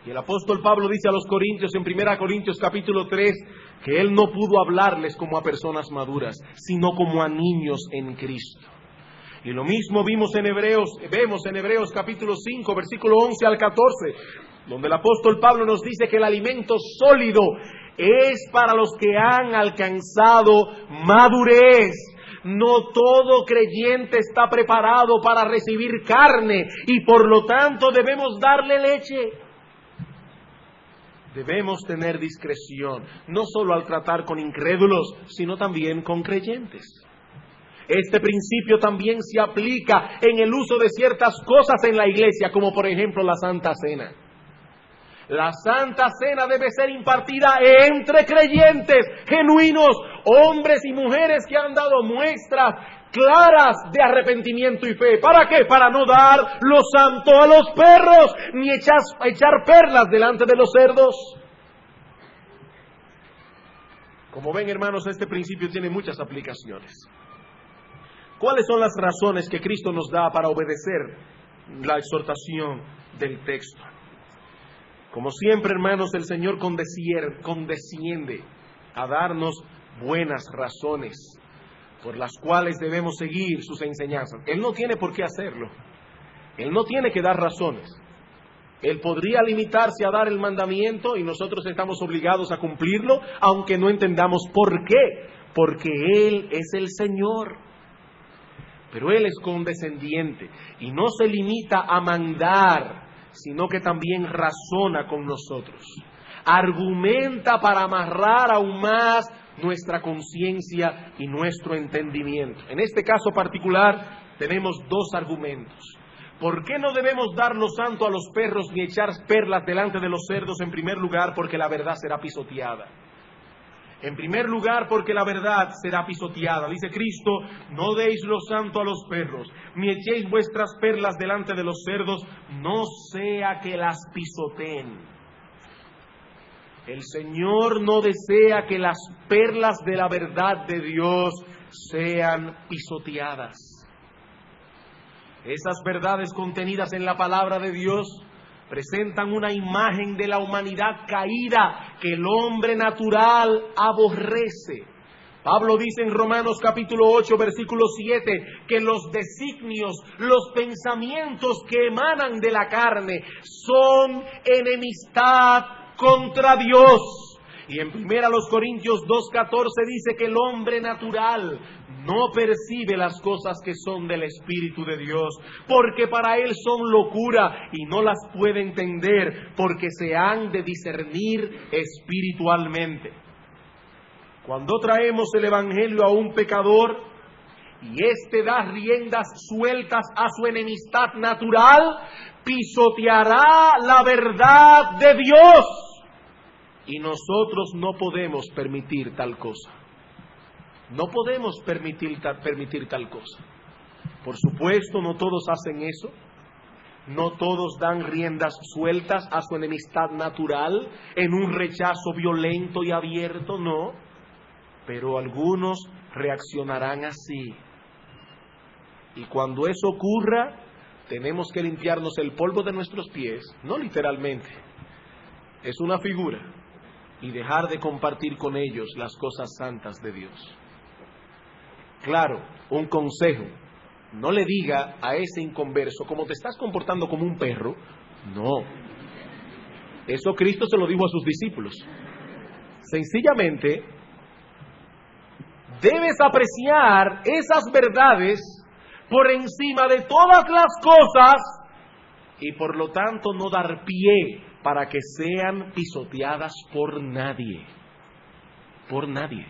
Y el apóstol Pablo dice a los corintios en 1 Corintios capítulo 3 que él no pudo hablarles como a personas maduras, sino como a niños en Cristo. Y lo mismo vemos en Hebreos capítulo 5, versículo 11 al 14, donde el apóstol Pablo nos dice que el alimento sólido es para los que han alcanzado madurez. No todo creyente está preparado para recibir carne y por lo tanto debemos darle leche. debemos tener discreción, no solo al tratar con incrédulos, sino también con creyentes. Este principio también se aplica en el uso de ciertas cosas en la iglesia, como por ejemplo la Santa Cena. La Santa Cena debe ser impartida entre creyentes genuinos, hombres y mujeres que han dado muestras claras de arrepentimiento y fe. ¿Para qué? Para no dar lo santo a los perros, ni echar perlas delante de los cerdos. Como ven, hermanos, este principio tiene muchas aplicaciones. ¿Cuáles son las razones que Cristo nos da para obedecer la exhortación del texto? Como siempre, hermanos, el Señor condesciende a darnos buenas razones por las cuales debemos seguir sus enseñanzas. Él no tiene por qué hacerlo. Él no tiene que dar razones. Él podría limitarse a dar el mandamiento y nosotros estamos obligados a cumplirlo, aunque no entendamos por qué. Porque Él es el Señor. Pero Él es condescendiente y no se limita a mandar, sino que también razona con nosotros. Argumenta para amarrar aún más nuestra conciencia y nuestro entendimiento. En este caso particular tenemos dos argumentos. ¿Por qué no debemos dar lo santo a los perros ni echar perlas delante de los cerdos? En primer lugar, porque la verdad será pisoteada. En primer lugar, porque la verdad será pisoteada. Dice Cristo, no deis lo santo a los perros, ni echéis vuestras perlas delante de los cerdos, no sea que las pisoteen. El Señor no desea que las perlas de la verdad de Dios sean pisoteadas. Esas verdades contenidas en la palabra de Dios presentan una imagen de la humanidad caída que el hombre natural aborrece. Pablo dice en Romanos capítulo 8, versículo 7, que los designios, los pensamientos que emanan de la carne son enemistad contra Dios. Y en 1 Corintios 2:14 dice que el hombre natural no percibe las cosas que son del Espíritu de Dios, porque para él son locura y no las puede entender, porque se han de discernir espiritualmente. Cuando traemos el Evangelio a un pecador y éste da riendas sueltas a su enemistad natural, pisoteará la verdad de Dios. Y nosotros no podemos permitir tal cosa. No podemos permitir tal cosa. Por supuesto, no todos hacen eso. No todos dan riendas sueltas a su enemistad natural en un rechazo violento y abierto, no. Pero algunos reaccionarán así. Y cuando eso ocurra, tenemos que limpiarnos el polvo de nuestros pies, no literalmente, es una figura, y dejar de compartir con ellos las cosas santas de Dios. Claro, un consejo: no le diga a ese inconverso, como te estás comportando como un perro. No. Eso Cristo se lo dijo a sus discípulos. Sencillamente, debes apreciar esas verdades por encima de todas las cosas y por lo tanto no dar pie para que sean pisoteadas por nadie. Por nadie.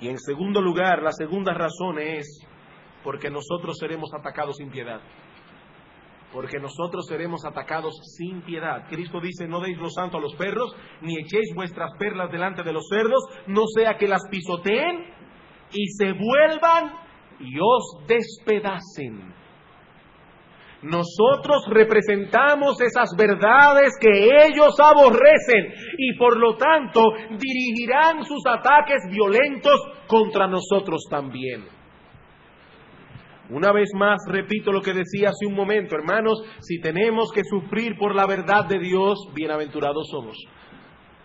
Y en segundo lugar, la segunda razón es porque nosotros seremos atacados sin piedad. Porque nosotros seremos atacados sin piedad. Cristo dice, no deis lo santo a los perros, ni echéis vuestras perlas delante de los cerdos, no sea que las pisoteen y se vuelvan y os despedacen. Nosotros representamos esas verdades que ellos aborrecen y por lo tanto dirigirán sus ataques violentos contra nosotros también. Una vez más repito lo que decía hace un momento, hermanos, si tenemos que sufrir por la verdad de Dios, bienaventurados somos.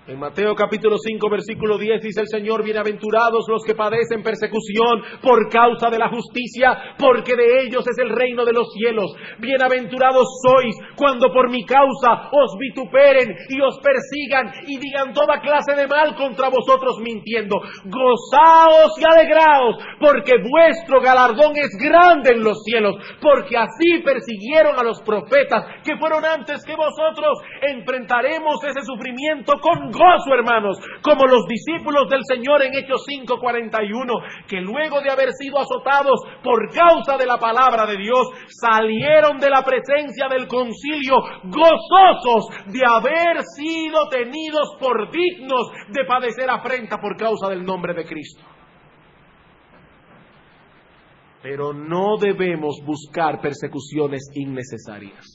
En Mateo capítulo 5 versículo 10 dice el Señor: bienaventurados los que padecen persecución por causa de la justicia, porque de ellos es el reino de los cielos. Bienaventurados sois cuando por mi causa os vituperen y os persigan y digan toda clase de mal contra vosotros mintiendo. Gozaos y alegraos, porque vuestro galardón es grande en los cielos, porque así persiguieron a los profetas que fueron antes que vosotros. Enfrentaremos ese sufrimiento con gozo, hermanos, como los discípulos del Señor en Hechos 5:41, que luego de haber sido azotados por causa de la palabra de Dios, salieron de la presencia del concilio gozosos de haber sido tenidos por dignos de padecer afrenta por causa del nombre de Cristo. Pero no debemos buscar persecuciones innecesarias.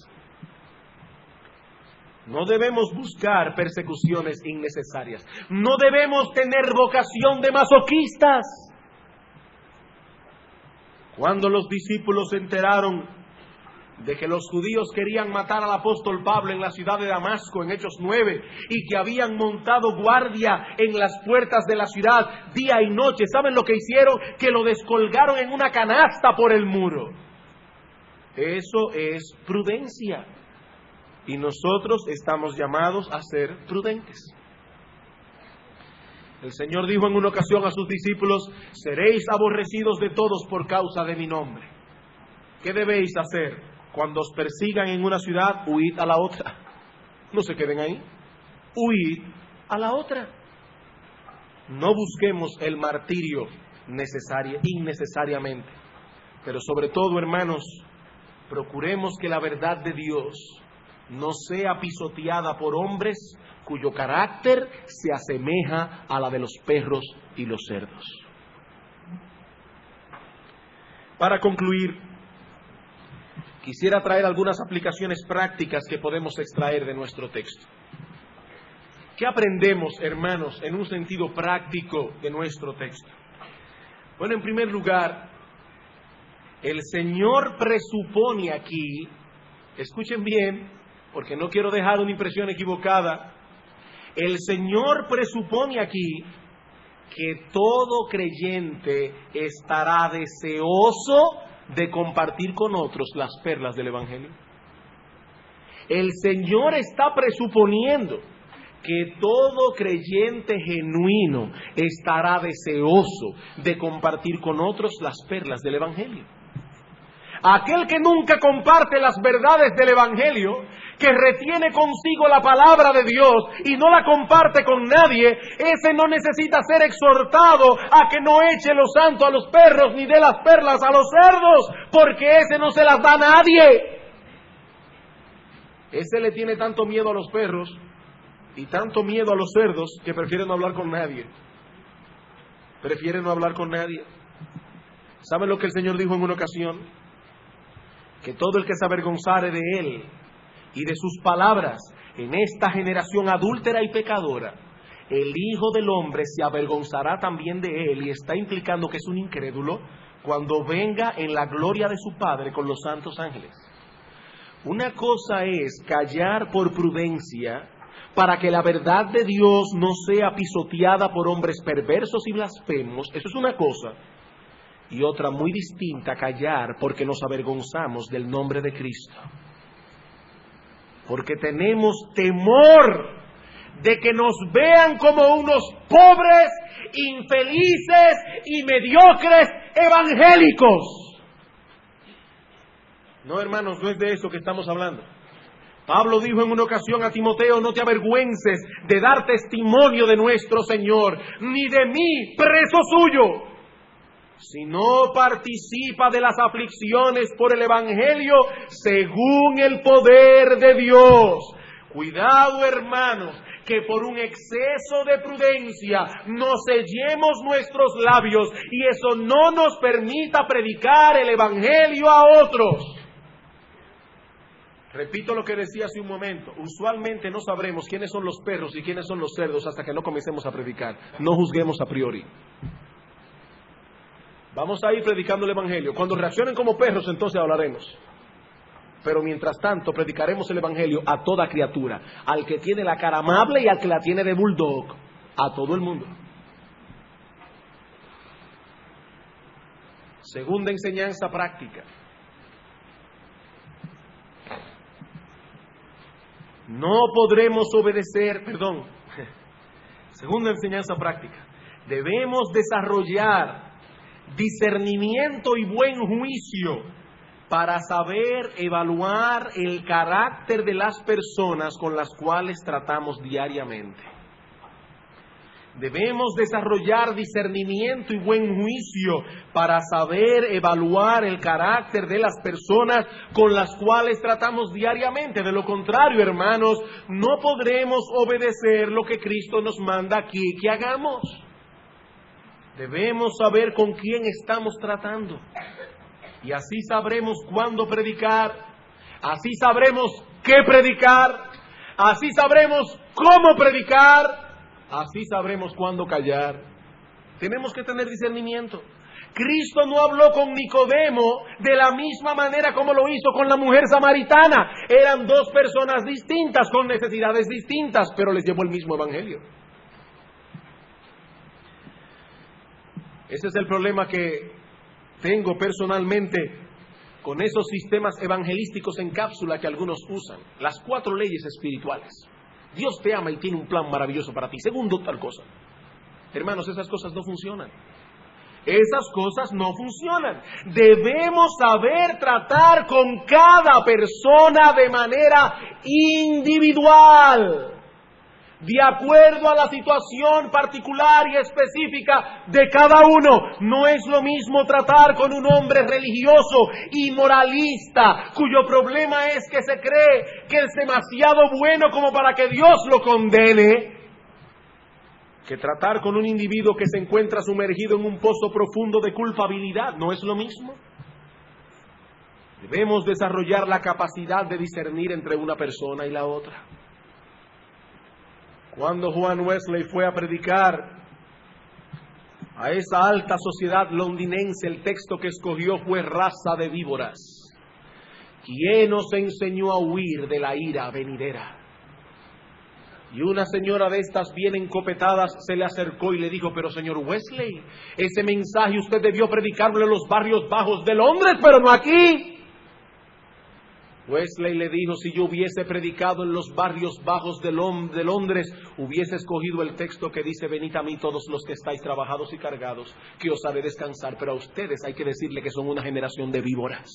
No debemos buscar persecuciones innecesarias. No debemos tener vocación de masoquistas. Cuando los discípulos se enteraron de que los judíos querían matar al apóstol Pablo en la ciudad de Damasco, en Hechos 9, y que habían montado guardia en las puertas de la ciudad día y noche, ¿saben lo que hicieron? Que lo descolgaron en una canasta por el muro. Eso es prudencia. Y nosotros estamos llamados a ser prudentes. El Señor dijo en una ocasión a sus discípulos: seréis aborrecidos de todos por causa de mi nombre. ¿Qué debéis hacer? Cuando os persigan en una ciudad, huid a la otra. No se queden ahí. Huid a la otra. No busquemos el martirio innecesariamente. Pero sobre todo, hermanos, procuremos que la verdad de Dios no sea pisoteada por hombres cuyo carácter se asemeja a la de los perros y los cerdos. Para concluir, quisiera traer algunas aplicaciones prácticas que podemos extraer de nuestro texto. ¿Qué aprendemos, hermanos, en un sentido práctico de nuestro texto? Bueno, en primer lugar, el Señor presupone aquí, escuchen bien, porque no quiero dejar una impresión equivocada. El Señor presupone aquí que todo creyente estará deseoso de compartir con otros las perlas del Evangelio. El Señor está presuponiendo que todo creyente genuino estará deseoso de compartir con otros las perlas del Evangelio. Aquel que nunca comparte las verdades del Evangelio, que retiene consigo la palabra de Dios y no la comparte con nadie, ese no necesita ser exhortado a que no eche lo santo a los perros ni dé las perlas a los cerdos, porque ese no se las da a nadie. Ese le tiene tanto miedo a los perros y tanto miedo a los cerdos que prefiere no hablar con nadie. Prefiere no hablar con nadie. ¿Saben lo que el Señor dijo en una ocasión? Que todo el que se avergonzare de Él y de sus palabras en esta generación adúltera y pecadora, el Hijo del Hombre se avergonzará también de Él, y está implicando que es un incrédulo cuando venga en la gloria de su Padre con los santos ángeles. Una cosa es callar por prudencia para que la verdad de Dios no sea pisoteada por hombres perversos y blasfemos, eso es una cosa. Y otra muy distinta, callar porque nos avergonzamos del nombre de Cristo. Porque tenemos temor de que nos vean como unos pobres, infelices y mediocres evangélicos. No, hermanos, no es de eso que estamos hablando. Pablo dijo en una ocasión a Timoteo: no te avergüences de dar testimonio de nuestro Señor, ni de mí, preso suyo, si no participa de las aflicciones por el Evangelio según el poder de Dios. Cuidado, hermanos, que por un exceso de prudencia no sellemos nuestros labios y eso no nos permita predicar el Evangelio a otros. Repito lo que decía hace un momento: usualmente no sabremos quiénes son los perros y quiénes son los cerdos hasta que no comencemos a predicar. No juzguemos a priori. Vamos a ir predicando el Evangelio. Cuando reaccionen como perros, entonces hablaremos. Pero mientras tanto predicaremos el Evangelio a toda criatura, al que tiene la cara amable y al que la tiene de bulldog, a todo el mundo. Segunda enseñanza práctica. No podremos obedecer, segunda enseñanza práctica. Debemos desarrollar discernimiento y buen juicio para saber evaluar el carácter de las personas con las cuales tratamos diariamente. Debemos desarrollar discernimiento y buen juicio para saber evaluar el carácter de las personas con las cuales tratamos diariamente. De lo contrario, hermanos, no podremos obedecer lo que Cristo nos manda aquí que hagamos. Debemos saber con quién estamos tratando. Y así sabremos cuándo predicar, así sabremos qué predicar, así sabremos cómo predicar, así sabremos cuándo callar. Tenemos que tener discernimiento. Cristo no habló con Nicodemo de la misma manera como lo hizo con la mujer samaritana. Eran dos personas distintas, con necesidades distintas, pero les llevó el mismo evangelio. Ese es el problema que tengo personalmente con esos sistemas evangelísticos en cápsula que algunos usan. Las 4 leyes espirituales. Dios te ama y tiene un plan maravilloso para ti. Segundo, tal cosa. Hermanos, esas cosas no funcionan. Esas cosas no funcionan. Debemos saber tratar con cada persona de manera individual, de acuerdo a la situación particular y específica de cada uno. No es lo mismo tratar con un hombre religioso y moralista, cuyo problema es que se cree que es demasiado bueno como para que Dios lo condene, que tratar con un individuo que se encuentra sumergido en un pozo profundo de culpabilidad. No es lo mismo. Debemos desarrollar la capacidad de discernir entre una persona y la otra. Cuando Juan Wesley fue a predicar a esa alta sociedad londinense, el texto que escogió fue raza de víboras. ¿Quién nos enseñó a huir de la ira venidera? Y una señora de estas bien encopetadas se le acercó y le dijo: pero señor Wesley, ese mensaje usted debió predicarlo en los barrios bajos de Londres, pero no aquí. Wesley le dijo: si yo hubiese predicado en los barrios bajos de Londres, hubiese escogido el texto que dice: venid a mí todos los que estáis trabajados y cargados, que os haré descansar. Pero a ustedes hay que decirle que son una generación de víboras.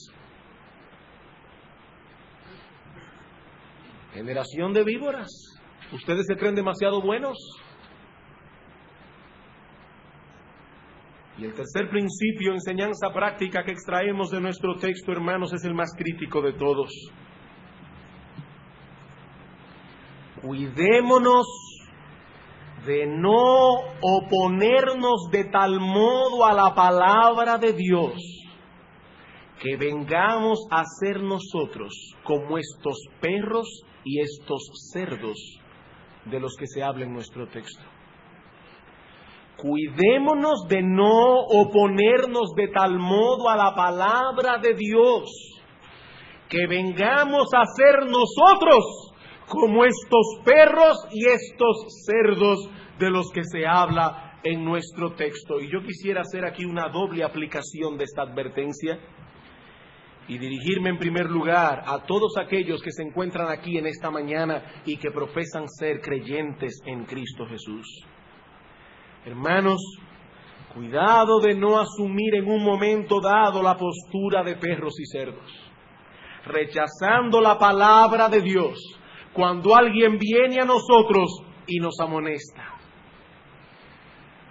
Generación de víboras. ¿Ustedes se creen demasiado buenos? Y el tercer principio, enseñanza práctica que extraemos de nuestro texto, hermanos, es el más crítico de todos. Cuidémonos de no oponernos de tal modo a la palabra de Dios que vengamos a ser nosotros como estos perros y estos cerdos de los que se habla en nuestro texto. Cuidémonos de no oponernos de tal modo a la palabra de Dios que vengamos a ser nosotros como estos perros y estos cerdos de los que se habla en nuestro texto. Y yo quisiera hacer aquí una doble aplicación de esta advertencia y dirigirme en primer lugar a todos aquellos que se encuentran aquí en esta mañana y que profesan ser creyentes en Cristo Jesús. Hermanos, cuidado de no asumir en un momento dado la postura de perros y cerdos, rechazando la palabra de Dios cuando alguien viene a nosotros y nos amonesta.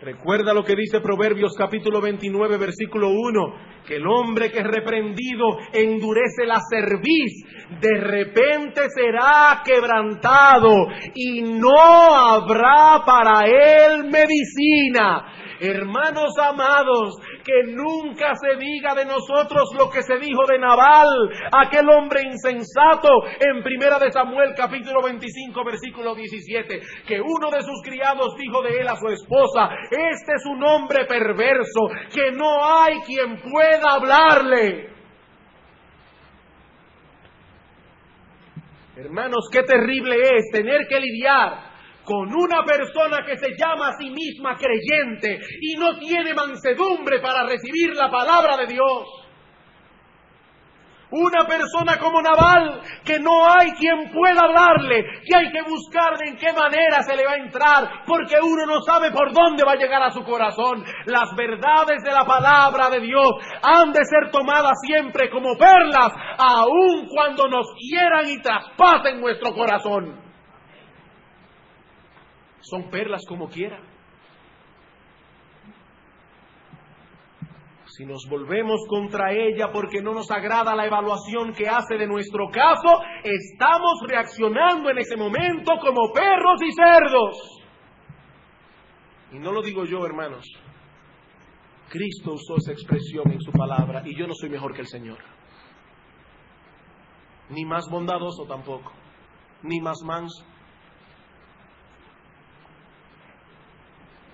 Recuerda lo que dice Proverbios capítulo 29, versículo 1, que el hombre que es reprendido endurece la cerviz, de repente será quebrantado y no habrá para él medicina. Hermanos amados, que nunca se diga de nosotros lo que se dijo de Nabal, aquel hombre insensato, en 1 de Samuel capítulo 25 versículo 17, que uno de sus criados dijo de él a su esposa: este es un hombre perverso, que no hay quien pueda hablarle. Hermanos, qué terrible es tener que lidiar con una persona que se llama a sí misma creyente y no tiene mansedumbre para recibir la palabra de Dios. Una persona como Nabal, que no hay quien pueda hablarle, que hay que buscar de en qué manera se le va a entrar, porque uno no sabe por dónde va a llegar a su corazón. Las verdades de la palabra de Dios han de ser tomadas siempre como perlas, aun cuando nos hieran y traspasen nuestro corazón. Son perlas como quiera. Si nos volvemos contra ella porque no nos agrada la evaluación que hace de nuestro caso, estamos reaccionando en ese momento como perros y cerdos. Y no lo digo yo, hermanos. Cristo usó esa expresión en su palabra y yo no soy mejor que el Señor. Ni más bondadoso tampoco, ni más manso.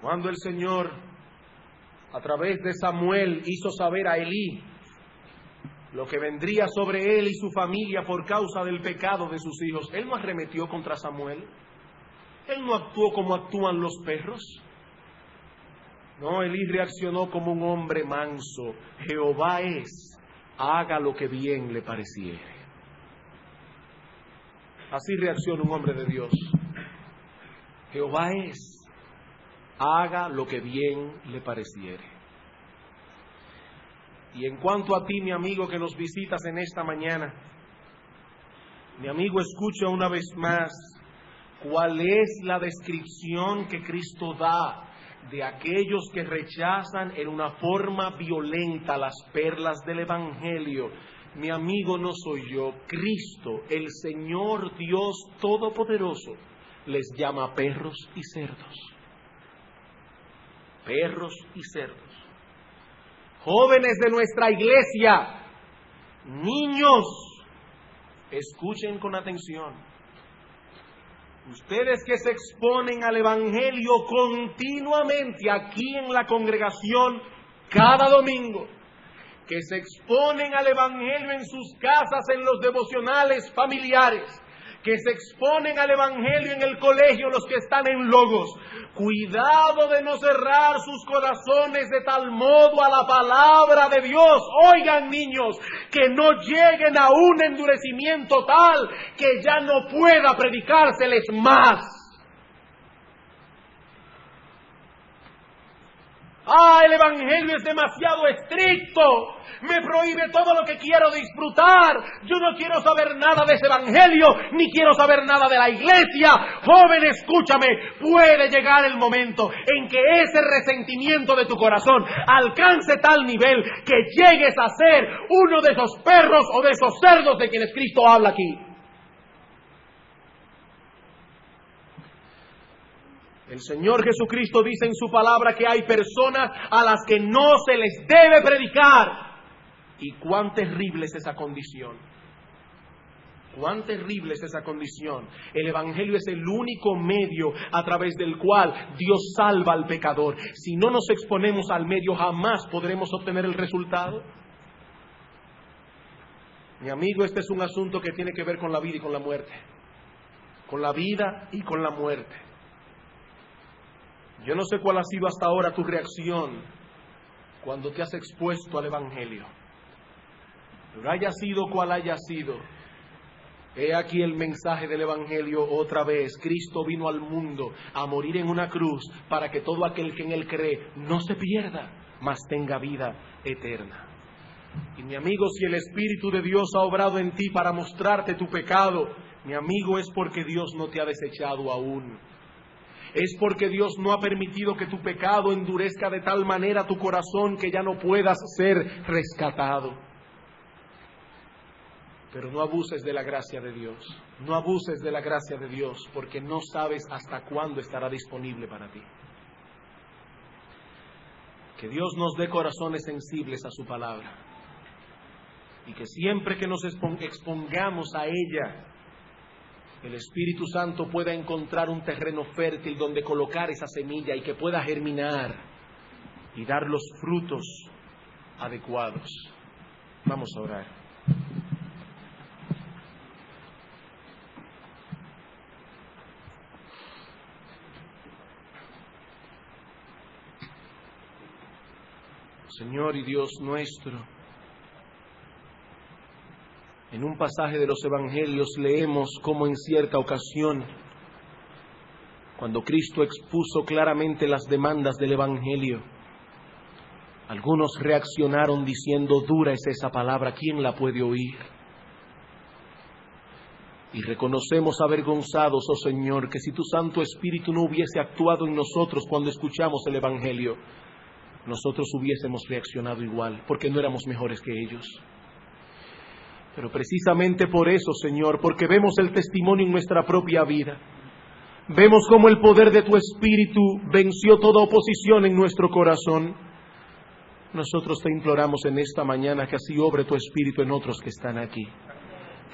Cuando el Señor, a través de Samuel, hizo saber a Elí lo que vendría sobre él y su familia por causa del pecado de sus hijos, él no arremetió contra Samuel. Él no actuó como actúan los perros. No, Elí reaccionó como un hombre manso. Jehová es, haga lo que bien le pareciere. Así reacciona un hombre de Dios. Jehová es, haga lo que bien le pareciere. Y en cuanto a ti, mi amigo que nos visitas en esta mañana, mi amigo, escucha una vez más cuál es la descripción que Cristo da de aquellos que rechazan en una forma violenta las perlas del Evangelio. Mi amigo, no soy yo, Cristo, el Señor Dios Todopoderoso, les llama perros y cerdos. Perros y cerdos. Jóvenes de nuestra iglesia, niños, escuchen con atención. Ustedes que se exponen al Evangelio continuamente aquí en la congregación cada domingo, que se exponen al Evangelio en sus casas, en los devocionales familiares, que se exponen al Evangelio en el colegio, los que están en Logos. Cuidado de no cerrar sus corazones de tal modo a la palabra de Dios. Oigan, niños, que no lleguen a un endurecimiento tal que ya no pueda predicárseles más. El Evangelio es demasiado estricto. Me prohíbe todo lo que quiero disfrutar. Yo no quiero saber nada de ese Evangelio, ni quiero saber nada de la iglesia. Joven, escúchame, puede llegar el momento en que ese resentimiento de tu corazón alcance tal nivel que llegues a ser uno de esos perros o de esos cerdos de quienes Cristo habla aquí. El Señor Jesucristo dice en su palabra que hay personas a las que no se les debe predicar. Y cuán terrible es esa condición. Cuán terrible es esa condición. El Evangelio es el único medio a través del cual Dios salva al pecador. Si no nos exponemos al medio, jamás podremos obtener el resultado. Mi amigo, este es un asunto que tiene que ver con la vida y con la muerte. Con la vida y con la muerte. Yo no sé cuál ha sido hasta ahora tu reacción cuando te has expuesto al Evangelio. Pero haya sido cual haya sido, he aquí el mensaje del Evangelio otra vez. Cristo vino al mundo a morir en una cruz para que todo aquel que en Él cree no se pierda, mas tenga vida eterna. Y mi amigo, si el Espíritu de Dios ha obrado en ti para mostrarte tu pecado, mi amigo, es porque Dios no te ha desechado aún. Es porque Dios no ha permitido que tu pecado endurezca de tal manera tu corazón que ya no puedas ser rescatado. Pero no abuses de la gracia de Dios. No abuses de la gracia de Dios, porque no sabes hasta cuándo estará disponible para ti. Que Dios nos dé corazones sensibles a su palabra. Y que siempre que nos expongamos a ella, el Espíritu Santo pueda encontrar un terreno fértil donde colocar esa semilla y que pueda germinar y dar los frutos adecuados. Vamos a orar. Señor y Dios nuestro, en un pasaje de los Evangelios leemos cómo en cierta ocasión, cuando Cristo expuso claramente las demandas del Evangelio, algunos reaccionaron diciendo: dura es esa palabra, ¿quién la puede oír? Y reconocemos avergonzados, oh Señor, que si tu Santo Espíritu no hubiese actuado en nosotros cuando escuchamos el Evangelio, nosotros hubiésemos reaccionado igual, porque no éramos mejores que ellos. Pero precisamente por eso, Señor, porque vemos el testimonio en nuestra propia vida, vemos cómo el poder de tu Espíritu venció toda oposición en nuestro corazón, nosotros te imploramos en esta mañana que así obre tu Espíritu en otros que están aquí,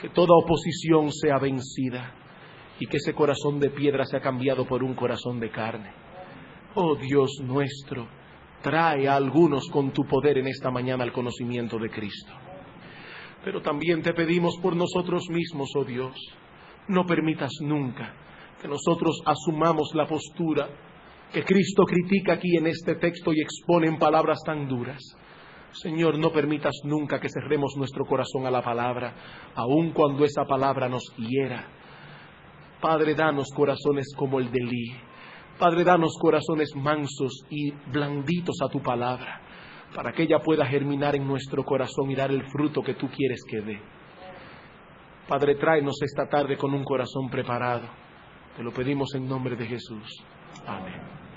que toda oposición sea vencida y que ese corazón de piedra sea cambiado por un corazón de carne. Oh Dios nuestro, trae a algunos con tu poder en esta mañana al conocimiento de Cristo. Pero también te pedimos por nosotros mismos, oh Dios, no permitas nunca que nosotros asumamos la postura que Cristo critica aquí en este texto y expone en palabras tan duras. Señor, no permitas nunca que cerremos nuestro corazón a la palabra, aun cuando esa palabra nos hiera. Padre, danos corazones como el de Elí. Padre, danos corazones mansos y blanditos a tu palabra, para que ella pueda germinar en nuestro corazón y dar el fruto que tú quieres que dé. Padre, tráenos esta tarde con un corazón preparado. Te lo pedimos en nombre de Jesús. Amén.